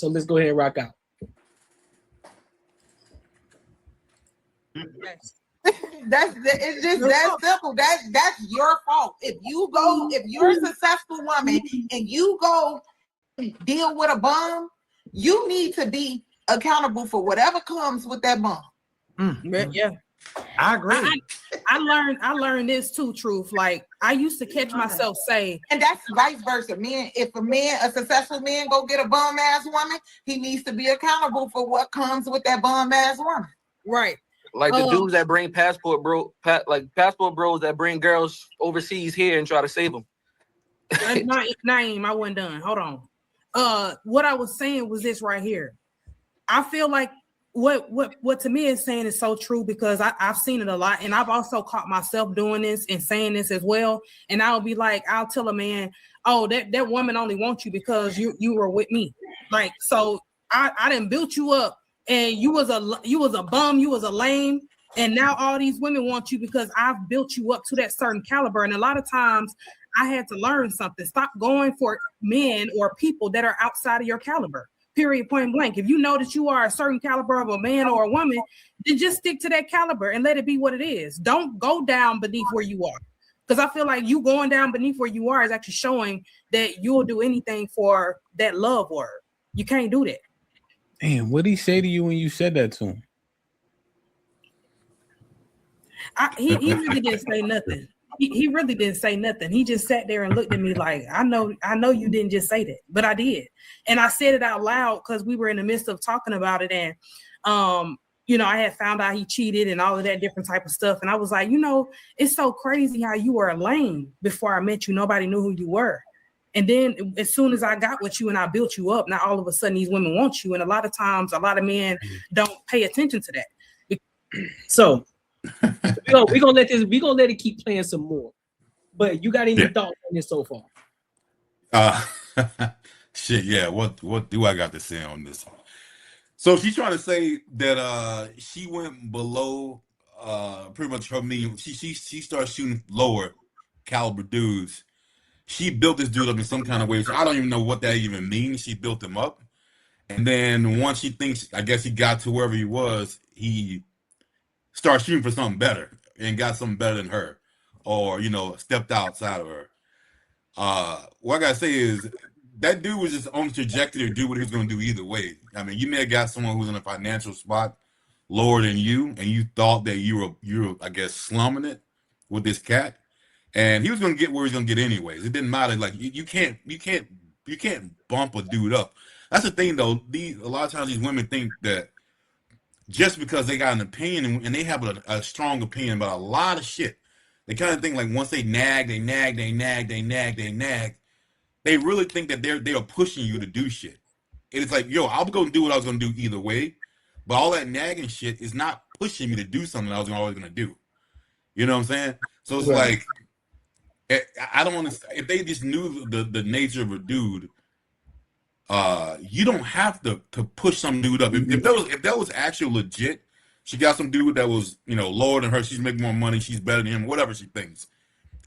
So let's go ahead and rock out. It's just that simple. That's your fault. If you're a successful woman and you go deal with a bum, you need to be accountable for whatever comes with that bum. Yeah, I agree. I learned this too, Truth. Like I used to catch myself say, and that's vice versa. Men, if a successful man go get a bum ass woman, he needs to be accountable for what comes with that bum ass woman. Right. Like the dudes that bring passport bros that bring girls overseas here and try to save them. Naeem, I wasn't done. Hold on. What I was saying was this right here. I feel like what to me is saying is so true because I've seen it a lot, and I've also caught myself doing this and saying this as well. And I'll be like, I'll tell a man, oh, that woman only wants you because you were with me. Like, so I didn't build you up. And you was a bum, you was a lame, and now all these women want you because I've built you up to that certain caliber. And a lot of times I had to learn something. Stop going for men or people that are outside of your caliber. Period, point blank. If you know that you are a certain caliber of a man or a woman, then just stick to that caliber and let it be what it is. Don't go down beneath where you are. Because I feel like you going down beneath where you are is actually showing that you'll do anything for that love word. You can't do that. Damn, what did he say to you when you said that to him? He really didn't say nothing. He really didn't say nothing. He just sat there and looked at me like, I know you didn't just say that, but I did. And I said it out loud because we were in the midst of talking about it. And, I had found out he cheated and all of that different type of stuff. And I was like, it's so crazy how you were a lame before I met you. Nobody knew who you were. And then as soon as I got with you and I built you up, now all of a sudden these women want you. And a lot of times, a lot of men don't pay attention to that. So we're gonna let it keep playing some more. But you got any thoughts on this so far? Shit, yeah. What do I got to say on this one? So she's trying to say that she went below pretty much her medium. She started shooting lower caliber dudes. She built this dude up in some kind of way. So I don't even know what that even means. She built him up. And then once she thinks, I guess he got to wherever he was, he started shooting for something better and got something better than her or, stepped outside of her. What I got to say is that dude was just on the trajectory to do what he was going to do either way. I mean, you may have got someone who's in a financial spot lower than you, and you thought that you were, I guess, slumming it with this cat. And he was going to get where he's going to get anyways. It didn't matter. Like you can't bump a dude up. That's the thing, though. A lot of times these women think that just because they got an opinion and they have a strong opinion about a lot of shit, they kind of think like once they nag, they really think that they are pushing you to do shit. And it's like, yo, I was going to do what I was going to do either way, but all that nagging shit is not pushing me to do something I was always going to do. You know what I'm saying? So it's like, I don't understand. If they just knew the nature of a dude, you don't have to push some dude up. If that was actually legit, she got some dude that was lower than her. She's making more money. She's better than him. Whatever she thinks,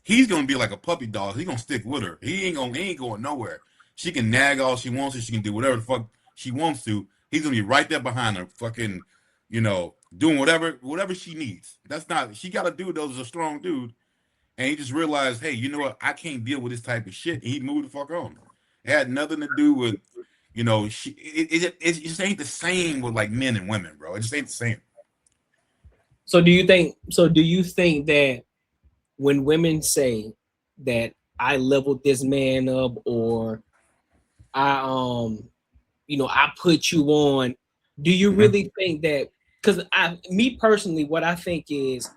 he's gonna be like a puppy dog. He's gonna stick with her. He ain't going nowhere. She can nag all she wants to. She can do whatever the fuck she wants to. He's gonna be right there behind her, fucking, doing whatever she needs. She got a dude that was a strong dude. And he just realized, hey, you know what? I can't deal with this type of shit. And he moved the fuck on. It had nothing to do with, it just ain't the same with like men and women, bro. It just ain't the same. So do you think that when women say that I leveled this man up or I put you on, do you really think that? Because me personally, what I think is,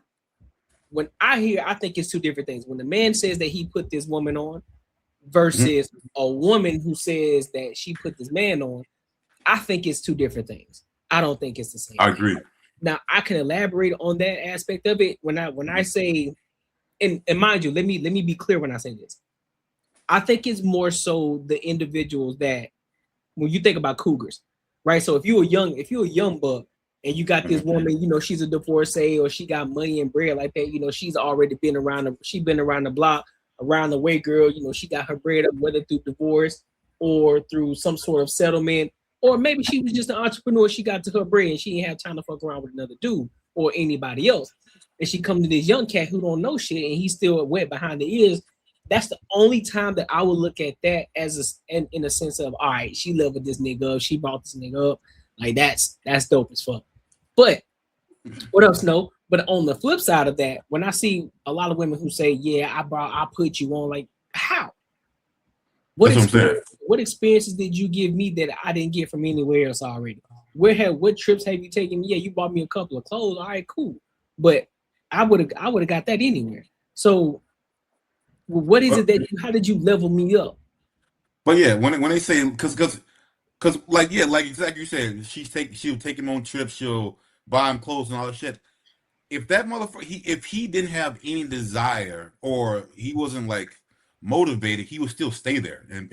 when I think it's two different things. When the man says that he put this woman on versus a woman who says that she put this man on, I think it's two different things. I don't think it's the same. I agree. Now I can elaborate on that aspect of it. When I say, and mind you, let me be clear when I say this. I think it's more so the individuals that when you think about cougars, right? So if you're a young buck, and you got this woman, she's a divorcee or she got money and bread like that, she's already been around the block, around the way, girl, she got her bread up, whether through divorce or through some sort of settlement Or maybe she was just an entrepreneur. She got to her bread and she didn't have time to fuck around with another dude or anybody else. And she come to this young cat who don't know shit and he's still wet behind the ears. That's the only time that I would look at that as in a sense of, all right, she leveled this nigga up. She brought this nigga up. Like that's dope as fuck. But what else? No. But on the flip side of that, when I see a lot of women who say, yeah, I put you on, like, how? What experiences did you give me that I didn't get from anywhere else already? What trips have you taken me? Yeah, you bought me a couple of clothes. All right, cool. But I would have got that anywhere. So what is it that how did you level me up? But yeah, when they say because like exactly you said, she'll take him on trips, she'll buy him clothes and all that shit. If that motherfucker, if he didn't have any desire or he wasn't like motivated, he would still stay there and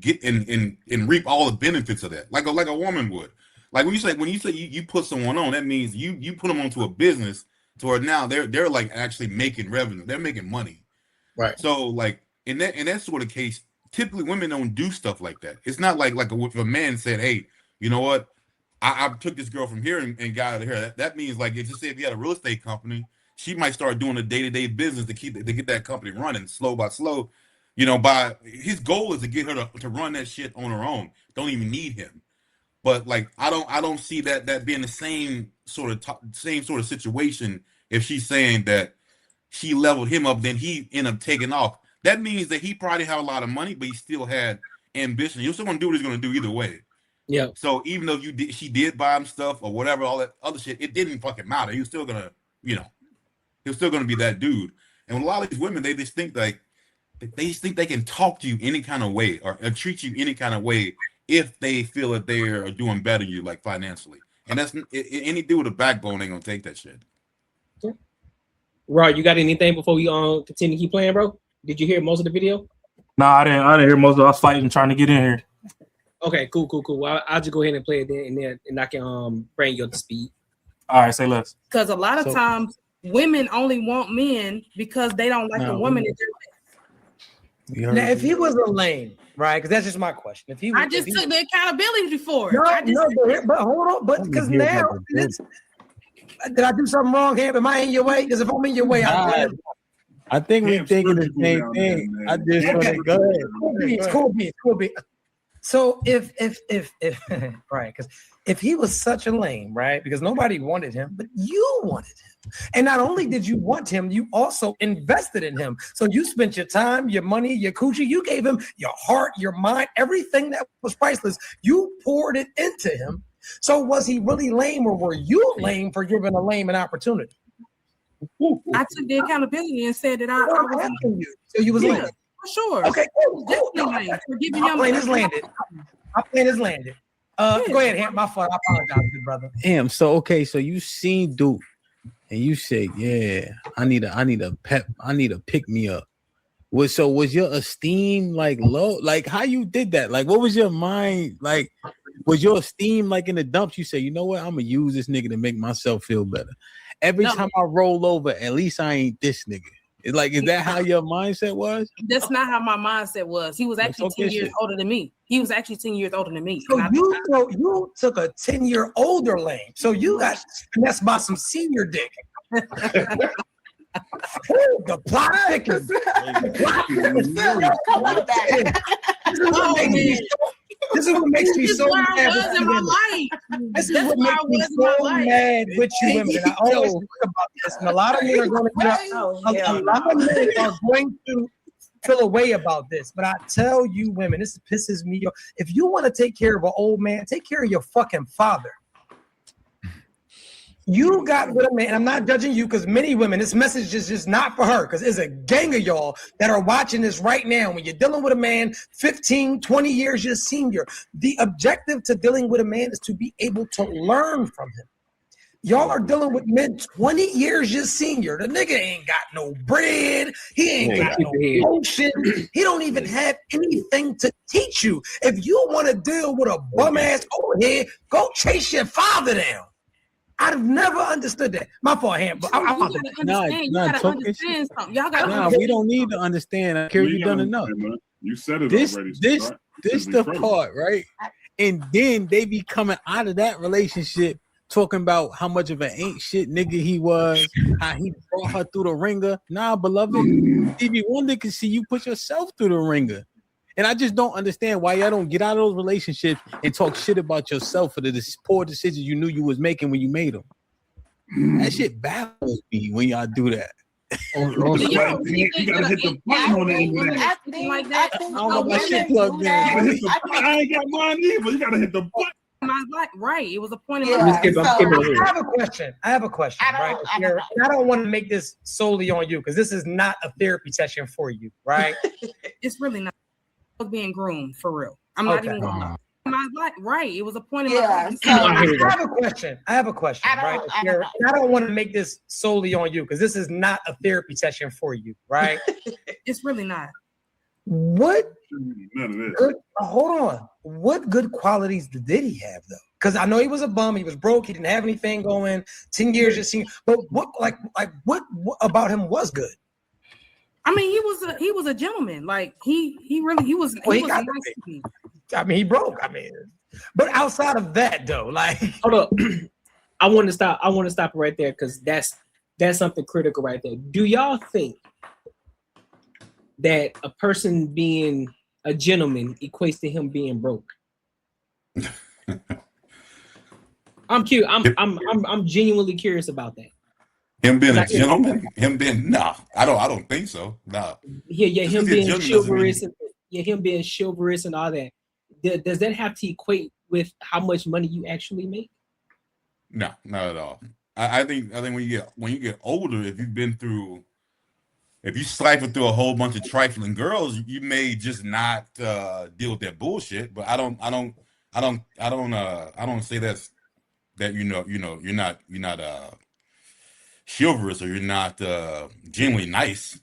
get and reap all the benefits of that, like a woman would. Like when you say you put someone on, that means you put them onto a business to where now they're like actually making revenue, they're making money. Right. So like in that sort of case, typically women don't do stuff like that. It's not like if a man said, hey, you know what? I took this girl from here and got out of here. That means like if you had a real estate company, she might start doing a day-to-day business to get that company running slow by slow. You know, by his goal is to get her to run that shit on her own. Don't even need him. But like I don't see that being the same sort of situation if she's saying that she leveled him up, then he ended up taking off. That means that he probably had a lot of money, but he still had ambition. He was still gonna do what he's gonna do either way. Yeah. So even though she did buy him stuff or whatever, all that other shit, it didn't fucking matter. He was still gonna, he was still gonna be that dude. And with a lot of these women, they just think they can talk to you any kind of way or treat you any kind of way if they feel that they are doing better than you, like financially. And that's any dude with a backbone ain't gonna take that shit. Yeah. Rod, you got anything before we continue to keep playing, bro? Did you hear most of the video? No, I didn't hear most of it. I was fighting trying to get in here. Okay, cool. Well, I'll just go ahead and play it then, and I can bring you up to speed. All right, say less. Because a lot of times women only want men because they don't like the woman that they're with. Now, if he was a lame, right? Because that's just my question. If he, I just took the accountability before. But hold on, but because now did I do something wrong here? Am I in your way? Because if I'm in your way, I think we're thinking the same thing. I just want to go ahead. Cool beans. So if right, because if he was such a lame, right? Because nobody wanted him, but you wanted him. And not only did you want him, you also invested in him. So you spent your time, your money, your coochie, you gave him your heart, your mind, everything that was priceless. You poured it into him. So was he really lame, or were you lame for giving a lame an opportunity? I took the accountability and said that I was asking you. So you was lame. For sure. Okay, cool. My plane is landed. Go ahead, Ham. My fault. I apologize, good brother. Damn. So you seen Duke, and you say, yeah, I need a pick me up. Was your esteem like low? Like how you did that? Like what was your mind like? Was your esteem like in the dumps? You say, you know what? I'm gonna use this nigga to make myself feel better. Every time I roll over, at least I ain't this nigga. It's like, is that how your mindset was? That's not how my mindset was. He was actually 10 years older than me. So you took a 10-year older lane. So you got finessed by some senior dick. The plot thickens. This is what makes me so mad with you women. This is what makes me so mad with you women. I always talk about this, and a lot of men are going to feel a way about this. But I tell you women, this pisses me off. If you want to take care of an old man, take care of your fucking father. You got with a man, I'm not judging you because many women, this message is just not for her because there's a gang of y'all that are watching this right now. When you're dealing with a man 15, 20 years your senior, the objective to dealing with a man is to be able to learn from him. Y'all are dealing with men 20 years your senior. The nigga ain't got no bread. He ain't got no emotion. He don't even have anything to teach you. If you want to deal with a bum ass over here, go chase your father down. I've never understood that. My fault, Ham. But you gotta understand something. Y'all gotta we don't need to understand. I care you done enough. You said it this, already. This the part, right? And then they be coming out of that relationship talking about how much of an ain't shit nigga he was, how he brought her through the ringer. Nah, beloved, Stevie Wonder can see you put yourself through the ringer. And I just don't understand why y'all don't get out of those relationships and talk shit about yourself for the poor decisions you knew you was making when you made them. That shit baffles me when y'all do that. You gotta hit the button on the end of that. I don't know my shit plugged in. I ain't got mine either. You gotta hit the button. Right. It was a point in Yeah, my life. I have a question. Right? I don't want to make this solely on you because this is not a therapy session for you, right? It's really not. I was being groomed for real. I'm not even going to. Right. It was a point in my life. I have a question. Right? I don't want to make this solely on you because this is not a therapy session for you, right? It's really not. What None of this. good, hold on. What good qualities did he have though? Because I know he was a bum, he was broke, he didn't have anything going. 10 years just seen, but what about him was good? I mean, he was a gentleman. Like he was Well, he was nice to me. I mean, he broke. I mean, but outside of that though, like Hold up. I want to stop right there because that's something critical right there. Do y'all think that a person being a gentleman equates to him being broke? I'm curious. I'm genuinely curious about that. Him being a gentleman, I don't think so. Nah. Yeah, Just him 'cause he's a being gentleman doesn't chivalrous mean- and him being chivalrous and all that. Does that have to equate with how much money you actually make? No, not at all. I think when you get older, if you siphon through a whole bunch of trifling girls, you may just not deal with that bullshit. But I don't say that you're not chivalrous or you're not genuinely nice.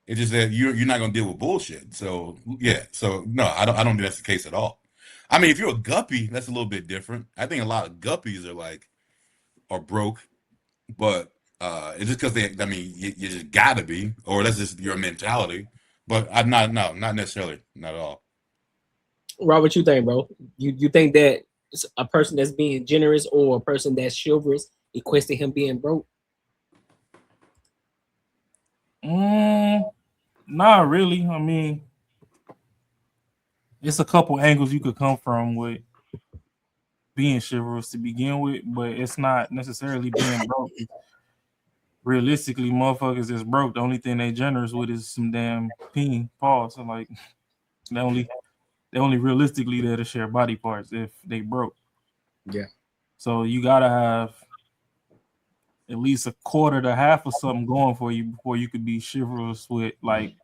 It's just that you're not gonna deal with bullshit. So yeah, so no, I don't think that's the case at all. I mean, if you're a guppy, that's a little bit different. I think a lot of guppies are broke, but it's just because you just gotta be, or that's just your mentality. But not necessarily, not at all. Rob, what you think, bro? You think that a person that's being generous or a person that's chivalrous equates to him being broke? Not really. I mean, it's a couple angles you could come from with being chivalrous to begin with, but it's not necessarily being broke. Realistically, motherfuckers is broke. The only thing they generous with is some damn peen pause. So like they only realistically there to share body parts if they broke. Yeah. So you gotta have at least a quarter to half of something going for you before you could be chivalrous with like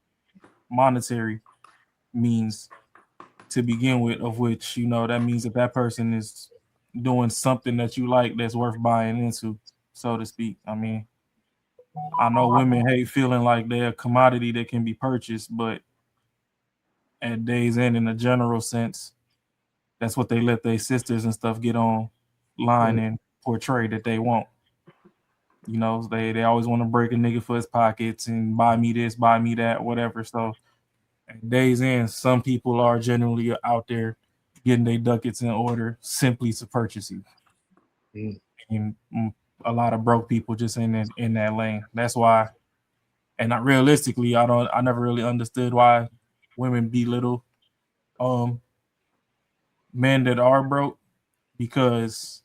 monetary means to begin with, of which that means that person is doing something that you like that's worth buying into, so to speak. I mean, I know women hate feeling like they're a commodity that can be purchased, but at day's end, in a general sense, that's what they let their sisters and stuff get on line and portray that they want. They always want to break a nigga for his pockets and buy me this, buy me that, whatever. So at day's end, some people are generally out there getting their ducats in order simply to purchase you. And a lot of broke people just in that lane. That's why, and not realistically, I never really understood why women belittle men that are broke, because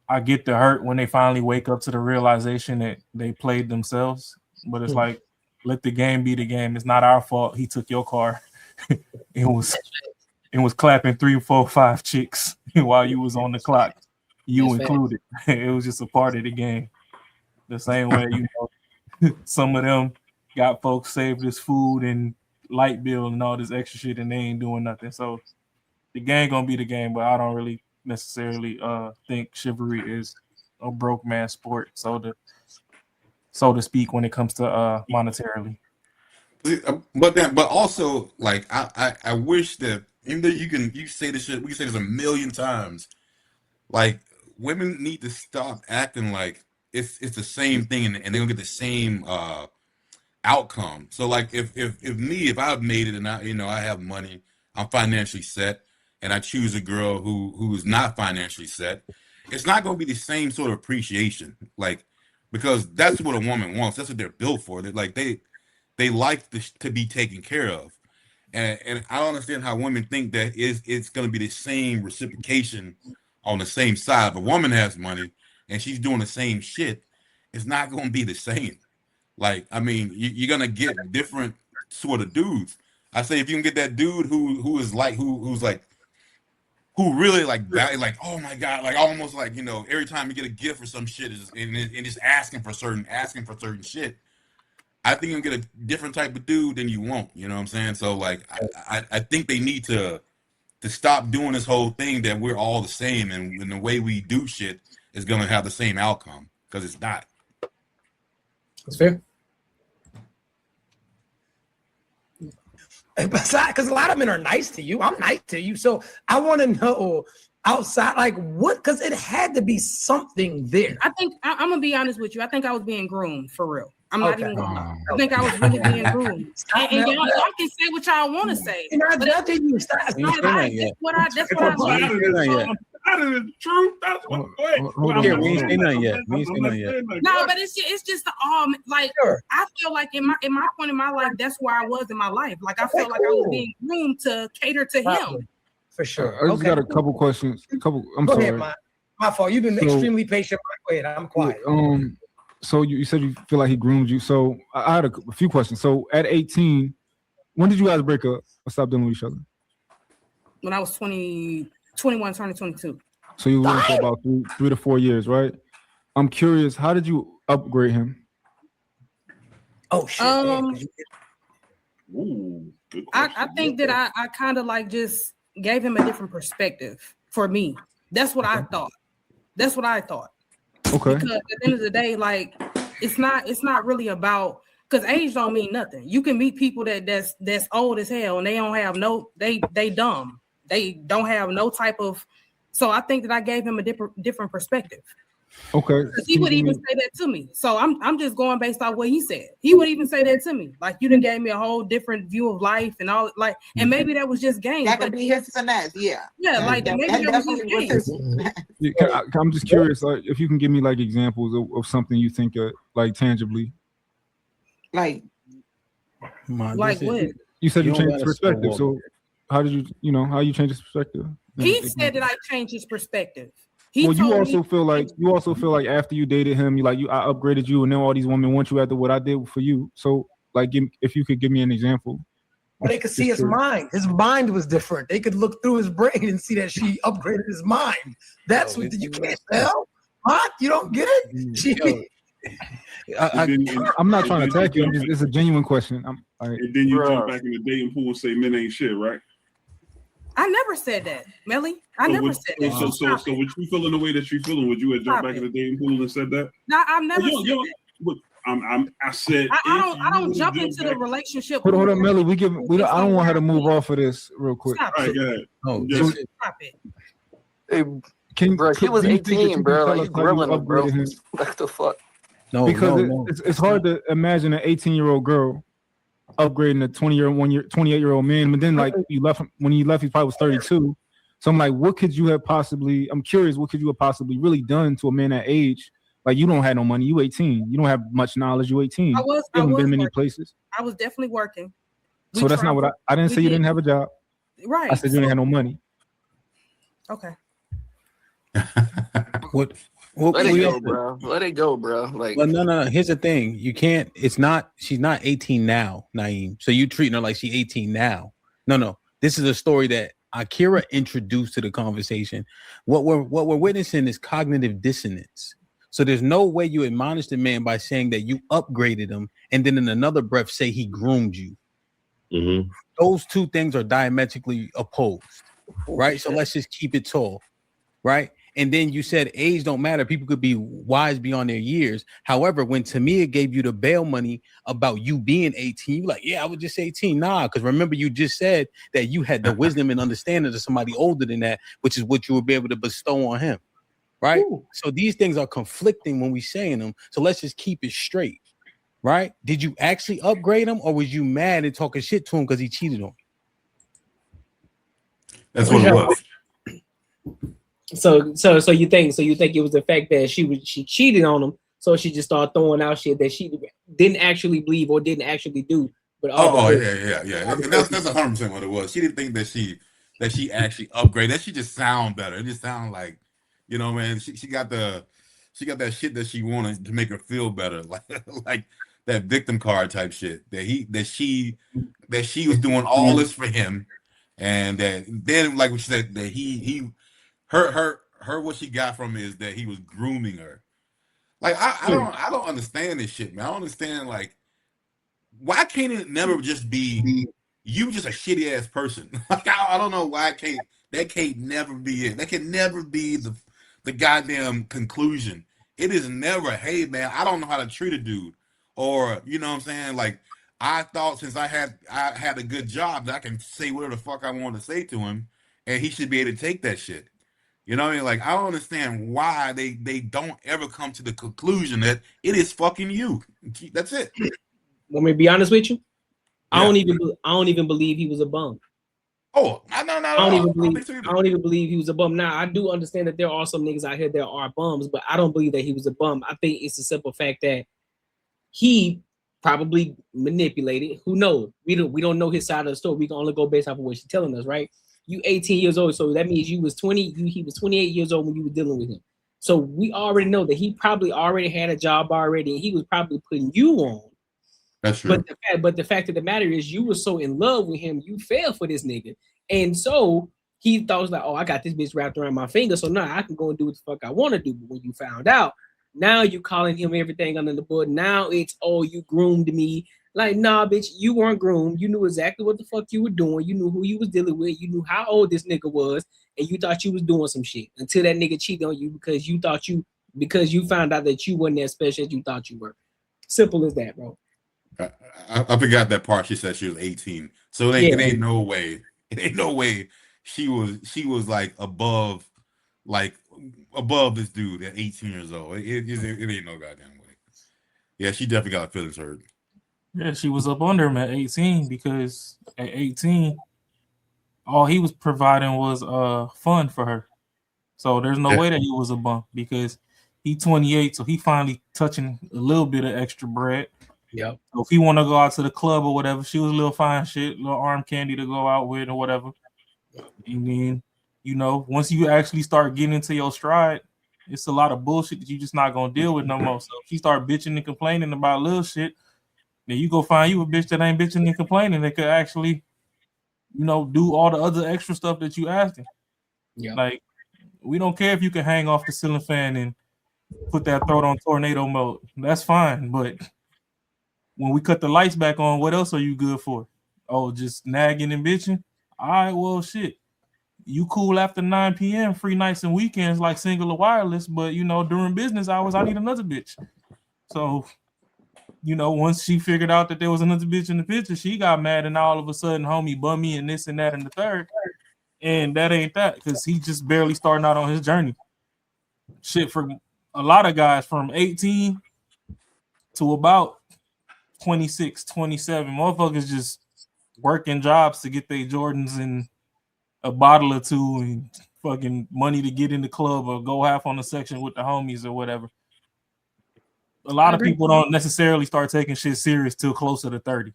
I get the hurt when they finally wake up to the realization that they played themselves. But it's like, let the game be the game. It's not our fault he took your car. It was clapping 3, 4, 5 chicks while you was on the clock, you That's included. It was just a part of the game. The same way, some of them got folks saved this food and light bill and all this extra shit, and they ain't doing nothing. So the game gonna be the game, but I don't really necessarily think chivalry is a broke man sport, so to speak, when it comes to monetarily. But also, like, I wish that, even though you say this shit, we can say this a million times. Like, women need to stop acting like it's the same thing and they're gonna get the same outcome. So like, if I've made it and I have money, I'm financially set, and I choose a girl who is not financially set, it's not going to be the same sort of appreciation, like, because that's what a woman wants. That's what they're built for. They're like they like to be taken care of, and I don't understand how women think that it's going to be the same reciprocation on the same side. If a woman has money and she's doing the same shit, it's not going to be the same. Like, I mean, you're going to get different sort of dudes. I say if you can get that dude who is like who's like who really like value, like, oh my god, like almost like, you know, every time you get a gift or some shit and just asking for certain shit. I think you'll get a different type of dude than you won't. You know what I'm saying? So like, I think they need to stop doing this whole thing that we're all the same and the way we do shit is gonna have the same outcome, because it's not. That's fair. Because a lot of men are nice to you. I'm nice to you. So I want to know outside, like what, because it had to be something there. I think I'm gonna be honest with you. I think I was being groomed for real. I'm not even gonna lie. I think I was really being groomed. And y'all can say what y'all want to say. You're not judging you. That's what I That is the truth. That's what. We ain't say nothing yet. No, but it's just the like I feel like in my point in my life, that's where I was in my life. Like I felt like I was being groomed to cater to him. For sure. I just got a couple questions. I'm Go sorry. ahead, my fault. You've been extremely patient. Go ahead. I'm quiet. So you said you feel like he groomed you. So I had a few questions. So at 18, when did you guys break up or stop dealing with each other? When I was 21, turning 22. So you were with him for about 3 to 4 years, right? I'm curious, how did you upgrade him? Oh shit. I think that I kind of like just gave him a different perspective for me. That's what I thought. Okay. Because at the end of the day, like it's not really about, because age don't mean nothing. You can meet people that's old as hell and they don't have they dumb. They don't have no type of. So I think that I gave him a different perspective. Okay. He would even say that to me. So I'm just going based on what he said. He would even say that to me. Like, you done gave me a whole different view of life and all, like, and maybe that was just game. That could be his finesse, yeah. Yeah, like maybe that was his game. I'm just curious, like, if you can give me like examples of something you think like tangibly. Like what? You said you changed perspective. So how did how you change his perspective? He said that I changed his perspective. You also feel like after you dated him, I upgraded you, and then all these women want you after what I did for you. So, like, if you could give me an example. Well, they could see his mind. His mind was different. They could look through his brain and see that she upgraded his mind. That's what you can't tell. What? You don't get it? I'm not trying to attack you. It's a genuine question. And then you jump back in the dating pool and say men ain't shit, right? I never said that, Melly. I never said that. So would you feeling the way that you're feeling? Would you have jumped back in the dating pool and said that? No, I've never said that. I said I don't jump into the relationship. Hold on, Melly. I don't want her to move off of this real quick. Stop it. Go ahead. Oh, stop it. Hey, bro, he was 18, bro. Like, you grilling him, bro. What the fuck? No, because it's hard to imagine an 18-year-old girl upgrading a 28-year-old man, but then like when you left, he probably was 32. So I'm like, I'm curious, what could you have possibly really done to a man that age? Like, you don't have no money, you 18, you don't have much knowledge, you 18. You haven't been many places. I was definitely working. So that's not what I didn't say. You didn't have a job, right? I said you didn't have no money. Okay. Let it go, bro. Let it go, bro. Like, well, no. Here's the thing: you can't. She's not 18 now, Naeem. So you treating her like she's 18 now. No. This is a story that Akira introduced to the conversation. What we're witnessing is cognitive dissonance. So there's no way you admonish the man by saying that you upgraded him, and then in another breath say he groomed you. Mm-hmm. Those two things are diametrically opposed, right? So let's just keep it tall, right? And then you said age don't matter. People could be wise beyond their years. However, when Tamia gave you the bail money about you being 18, you're like, yeah, I would just say 18. Nah, because remember you just said that you had the wisdom and understanding of somebody older than that, which is what you would be able to bestow on him, right? Ooh. So these things are conflicting when we saying them. So let's just keep it straight, right? Did you actually upgrade him, or was you mad and talking shit to him because he cheated on you? That's what it was. So you think it was the fact that she cheated on him, so she just started throwing out shit that she didn't actually believe or didn't actually do, but Yeah. And that's 100% what it was. She didn't think that she actually upgraded. That she just sound better. It just sound like, you know, man. She got that shit that she wanted to make her feel better, like that victim card type shit that she was doing all this for him, and that then like what she said that her what she got from is that he was grooming her. Like I don't understand this shit, man. I don't understand like why can't it never just be you just a shitty ass person? Like I don't know why that can't never be it. That can never be the goddamn conclusion. It is never, hey man, I don't know how to treat a dude. Or, you know what I'm saying? Like I thought since I had a good job that I can say whatever the fuck I want to say to him and he should be able to take that shit. You know what I mean? Like I don't understand why they don't ever come to the conclusion that it is fucking you. That's it. Want me to be honest with you? Yeah. I don't even believe he was a bum. Oh, I don't even believe he was a bum. Now I do understand that there are some niggas out here that are bums, but I don't believe that he was a bum. I think it's the simple fact that he probably manipulated. Who knows? We don't know his side of the story. We can only go based off of what she's telling us, right? You 18 years old, so that means you was 20. He was 28 years old when you were dealing with him. So we already know that he probably already had a job already, and he was probably putting you on. That's true. But the fact of the matter is, you were so in love with him, you fell for this nigga, and so he thought like, oh, I got this bitch wrapped around my finger, so now I can go and do what the fuck I want to do. But when you found out, now you calling him everything under the board. Now it's, oh, you groomed me. Like, nah, bitch, you weren't groomed. You knew exactly what the fuck you were doing. You knew who you was dealing with. You knew how old this nigga was, and you thought you was doing some shit until that nigga cheated on you because you found out that you wasn't as special as you thought you were. Simple as that, bro. I forgot that part. She said she was 18, so it ain't no way. It ain't no way she was like above this dude at 18 years old. It ain't no goddamn way. Yeah, she definitely got her feelings hurt. Yeah, she was up under him at 18 because at 18, all he was providing was fun for her. So there's no way that he was a bum because he 28, so he finally touching a little bit of extra bread. Yeah. So if he want to go out to the club or whatever, she was a little fine shit, little arm candy to go out with or whatever. And then, you know, once you actually start getting into your stride, it's a lot of bullshit that you just not gonna deal with no more. So if she start bitching and complaining about little shit, then you go find you a bitch that ain't bitching and complaining that could actually, you know, do all the other extra stuff that you asking. Yeah. Like, we don't care if you can hang off the ceiling fan and put that throat on tornado mode. That's fine. But when we cut the lights back on, what else are you good for? Oh, just nagging and bitching? All right, well, shit. You cool after 9 p.m., free nights and weekends like single or wireless, but, you know, during business hours, I need another bitch. So, you know, once she figured out that there was another bitch in the picture, she got mad and all of a sudden, homie, bummy and this and that and the third. And that ain't that because he just barely starting out on his journey. Shit, for a lot of guys from 18 to about 26, 27, motherfuckers just working jobs to get their Jordans and a bottle or two and fucking money to get in the club or go half on the section with the homies or whatever. A lot of people don't necessarily start taking shit serious till closer to 30,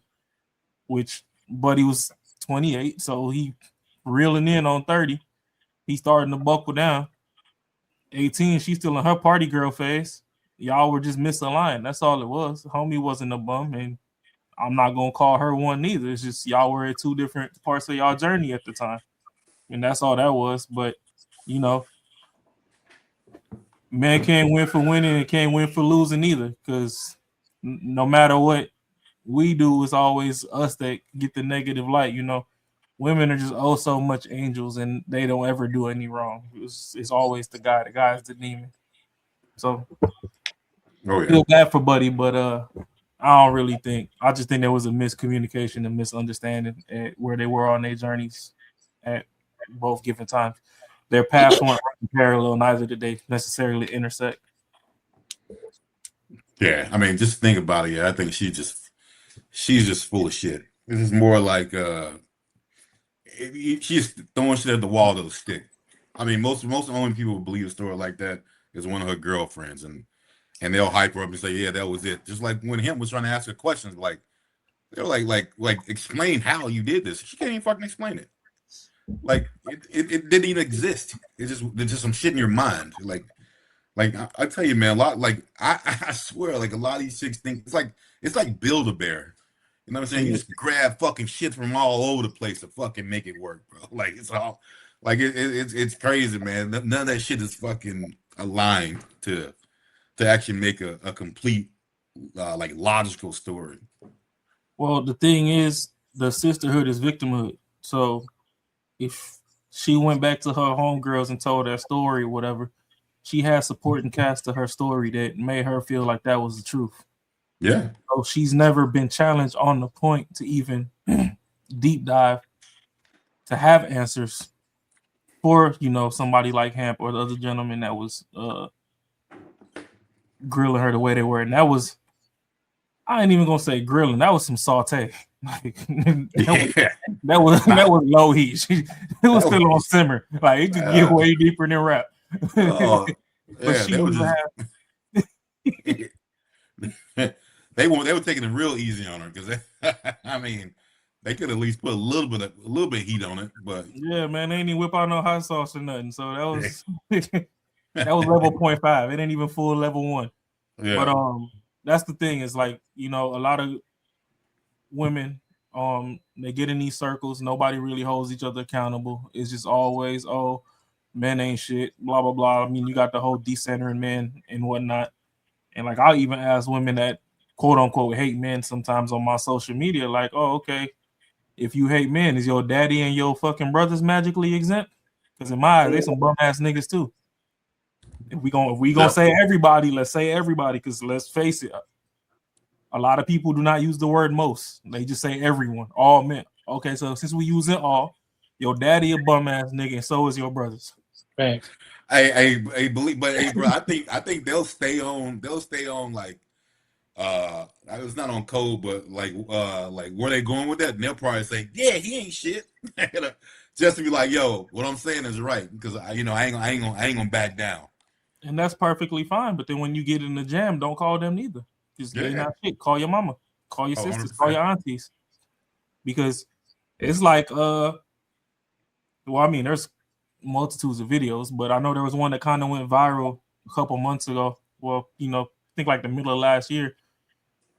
which Buddy was 28, so he reeling in on 30. He starting to buckle down. 18, she's still in her party girl phase. Y'all were just misaligned. That's all it was. Homie wasn't a bum, and I'm not gonna call her one neither. It's just y'all were at two different parts of y'all journey at the time, and that's all that was. But you know, man can't win for winning and can't win for losing either, because no matter what we do, it's always us that get the negative light. You know, women are just oh so much angels, and they don't ever do any wrong. It's always the guy. The guy's the demon. So, feel bad for Buddy, but I don't really think. I just think there was a miscommunication and misunderstanding at where they were on their journeys at both given times. Their paths weren't parallel, neither did they necessarily intersect. Yeah, I mean, just think about it. Yeah, I think she's just full of shit. This is more like she's throwing shit at the wall that'll stick. I mean, most only people who believe a story like that is one of her girlfriends, and they'll hype her up and say, "Yeah, that was it." Just like when him was trying to ask her questions, like they're like explain how you did this. She can't even fucking explain it. Like it didn't even exist. It's just some shit in your mind. Like I tell you, man, a lot. Like I swear, like a lot of these chicks think it's like Build-A-Bear. You know what I'm saying? You just grab fucking shit from all over the place to fucking make it work, bro. Like it's all like it's crazy, man. None of that shit is fucking aligned to actually make a complete like logical story. Well, the thing is, the sisterhood is victimhood. So if she went back to her homegirls and told that story or whatever, she had supporting cast to her story that made her feel like that was the truth. Yeah. So she's never been challenged on the point to even deep dive to have answers for, somebody like Hamp or the other gentleman that was grilling her the way they were. And that was, I ain't even gonna say grilling. That was some saute. Like that was low heat. It was still on simmer. Like it could get way deeper than rap. Oh, But yeah, she was they were taking it real easy on her because I mean they could at least put a little bit of heat on it, but yeah, man, they ain't even whip out no hot sauce or nothing. So that was that was level 0.5. It ain't even full level 1. Yeah. But that's the thing is like, a lot of women, they get in these circles, nobody really holds each other accountable. It's just always, oh, men ain't shit, blah blah blah. I mean, you got the whole decentering men and whatnot. And like I'll even ask women that quote unquote hate men sometimes on my social media, like, oh, okay, if you hate men, is your daddy and your fucking brothers magically exempt? Because in my eyes, they some bum ass niggas too. If we gonna say everybody, let's say everybody, because let's face it, a lot of people do not use the word most. They just say everyone, all men. Okay, so since we use it all, your daddy a bum ass nigga, and so is your brothers. Thanks. I believe, but hey, bro, I think they'll stay on like it's not on code, but like where they going with that, and they'll probably say, yeah, he ain't shit. Just to be like, yo, what I'm saying is right, because I ain't gonna back down. And that's perfectly fine. But then when you get in the jam, don't call them neither. Because they not shit. Call your mama, call your sisters, 100%. Call your aunties. Because it's like well, I mean, there's multitudes of videos, but I know there was one that kind of went viral a couple months ago. Well, I think like the middle of last year.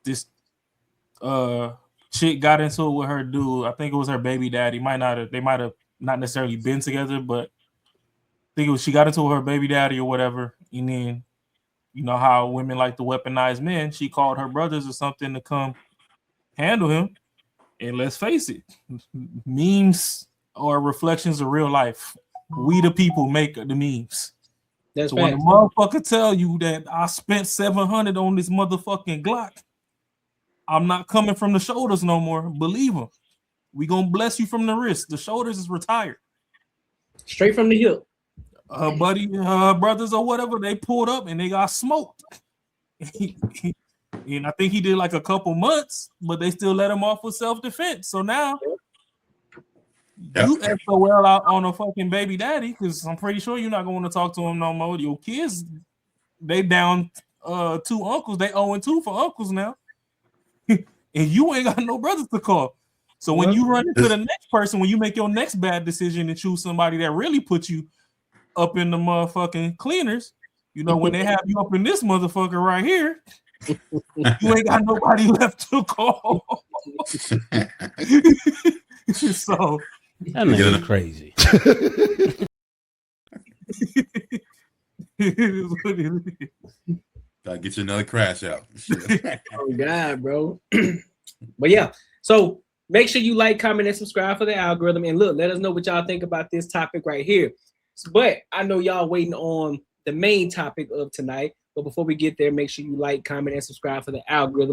This chick got into it with her dude. I think it was her baby daddy. They might have not necessarily been together, but I think it was she got into it with her baby daddy or whatever. And then you know how women like to weaponize men. She called her brothers or something to come handle him. And let's face it, memes are reflections of real life. We the people make the memes. That's so when the motherfucker tell you that I spent $700 on this motherfucking Glock, I'm not coming from the shoulders no more. Believe him. We gonna bless you from the wrist. The shoulders is retired. Straight from the hip. Buddy, brothers or whatever, they pulled up and they got smoked. And I think he did like a couple months, but they still let him off with self-defense. So now you SOL out on a fucking baby daddy, because I'm pretty sure you're not going to talk to him no more. Your kids, they down 2 uncles. They 0-2 for uncles now. And you ain't got no brothers to call. So when you run into the next person, when you make your next bad decision and choose somebody that really puts you up in the motherfucking cleaners, when they have you up in this motherfucker right here, you ain't got nobody left to call. So that nigga's crazy. It is what it is. Gotta get you another crash out. Oh God, bro. But yeah, so make sure you like, comment, and subscribe for the algorithm. And look, let us know what y'all think about this topic right here. But I know y'all waiting on the main topic of tonight. But before we get there, make sure you like, comment, and subscribe for the algorithm.